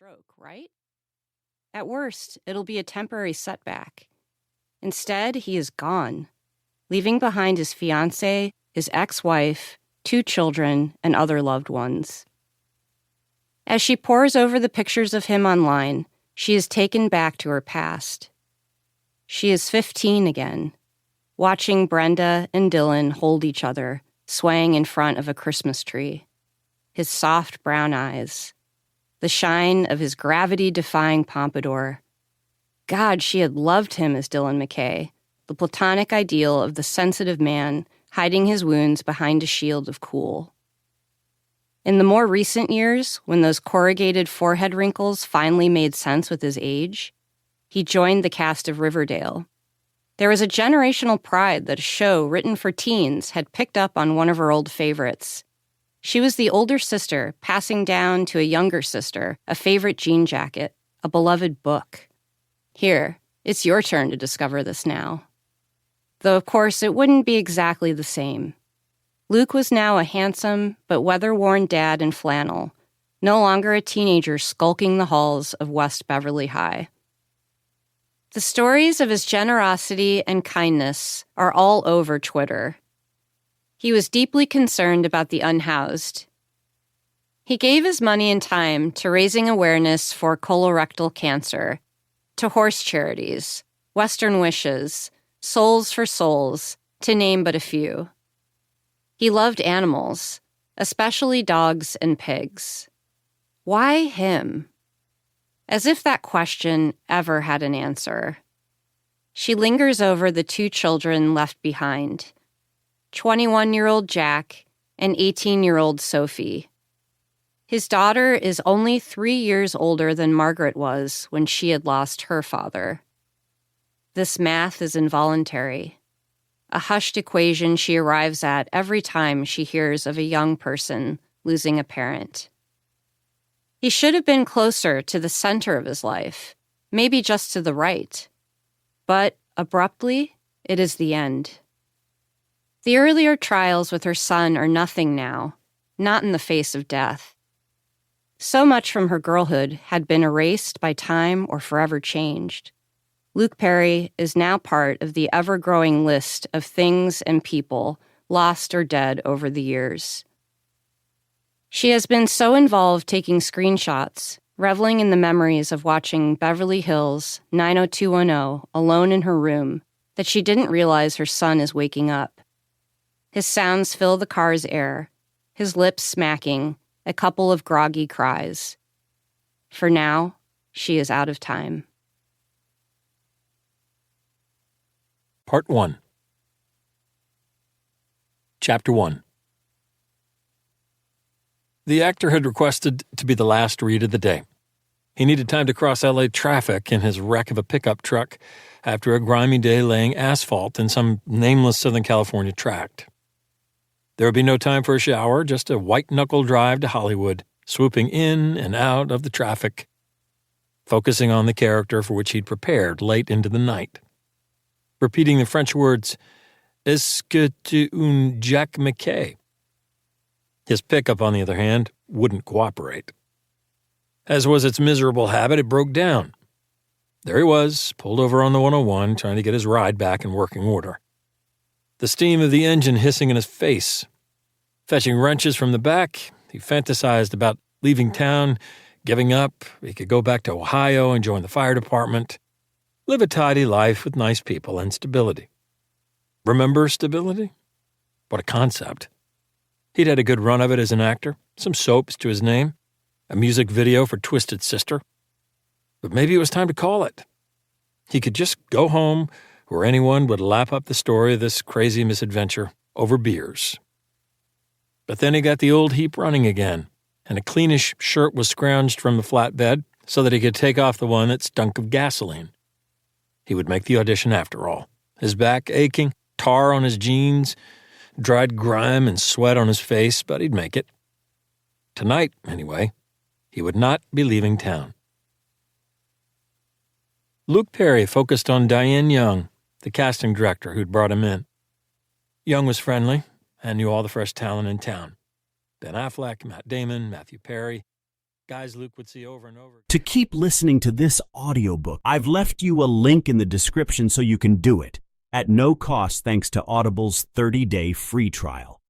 stroke, right? At worst, it'll be a temporary setback. Instead, he is gone, leaving behind his fiancée, his ex-wife, 2 children, and other loved ones. As she pores over the pictures of him online, she is taken back to her past. She is 15 again, watching Brenda and Dylan hold each other, swaying in front of a Christmas tree. His soft brown eyes, the shine of his gravity-defying pompadour. God, she had loved him as Dylan McKay, the platonic ideal of the sensitive man hiding his wounds behind a shield of cool. In the more recent years, when those corrugated forehead wrinkles finally made sense with his age, he joined the cast of Riverdale. There was a generational pride that a show written for teens had picked up on one of her old favorites. She was the older sister passing down to a younger sister a favorite jean jacket, a beloved book. Here, it's your turn to discover this now. Though, of course, it wouldn't be exactly the same. Luke was now a handsome but weather-worn dad in flannel, no longer a teenager skulking the halls of West Beverly High. The stories of his generosity and kindness are all over Twitter. He was deeply concerned about the unhoused. He gave his money and time to raising awareness for colorectal cancer, to horse charities, Western Wishes, Souls for Souls, to name but a few. He loved animals, especially dogs and pigs. Why him? As if that question ever had an answer. She lingers over the 2 children left behind, 21-year-old Jack and 18-year-old Sophie. His daughter is only 3 years older than Margaret was when she had lost her father. This math is involuntary, a hushed equation she arrives at every time she hears of a young person losing a parent. He should have been closer to the center of his life, maybe just to the right. But, abruptly, it is the end. The earlier trials with her son are nothing now, not in the face of death. So much from her girlhood had been erased by time or forever changed. Luke Perry is now part of the ever-growing list of things and people lost or dead over the years. She has been so involved taking screenshots, reveling in the memories of watching Beverly Hills 90210 alone in her room, that she didn't realize her son is waking up. His sounds fill the car's air, his lips smacking, a couple of groggy cries. For now, she is out of time. Part 1. Chapter 1. The actor had requested to be the last read of the day. He needed time to cross LA traffic in his wreck of a pickup truck after a grimy day laying asphalt in some nameless Southern California tract. There would be no time for a shower, just a white-knuckle drive to Hollywood, swooping in and out of the traffic, focusing on the character for which he'd prepared late into the night. Repeating the French words, "Est-ce que tu un Jack McKay?" His pickup, on the other hand, wouldn't cooperate. As was its miserable habit, it broke down. There he was, pulled over on the 101, trying to get his ride back in working order. The steam of the engine hissing in his face. Fetching wrenches from the back, he fantasized about leaving town, giving up. He could go back to Ohio and join the fire department. Live a tidy life with nice people and stability. Remember stability? What a concept. He'd had a good run of it as an actor, some soaps to his name, a music video for Twisted Sister. But maybe it was time to call it. He could just go home where anyone would lap up the story of this crazy misadventure over beers. But then he got the old heap running again, and a cleanish shirt was scrounged from the flatbed so that he could take off the one that stunk of gasoline. He would make the audition after all, his back aching, tar on his jeans, dried grime and sweat on his face, but he'd make it. Tonight, anyway, he would not be leaving town. Luke Perry focused on Diane Young, the casting director who'd brought him in. Young was friendly and knew all the fresh talent in town. Ben Affleck, Matt Damon, Matthew Perry. guys Luke would see over and over. To keep listening to this audiobook, I've left you a link in the description so you can do it at no cost thanks to Audible's 30-day free trial.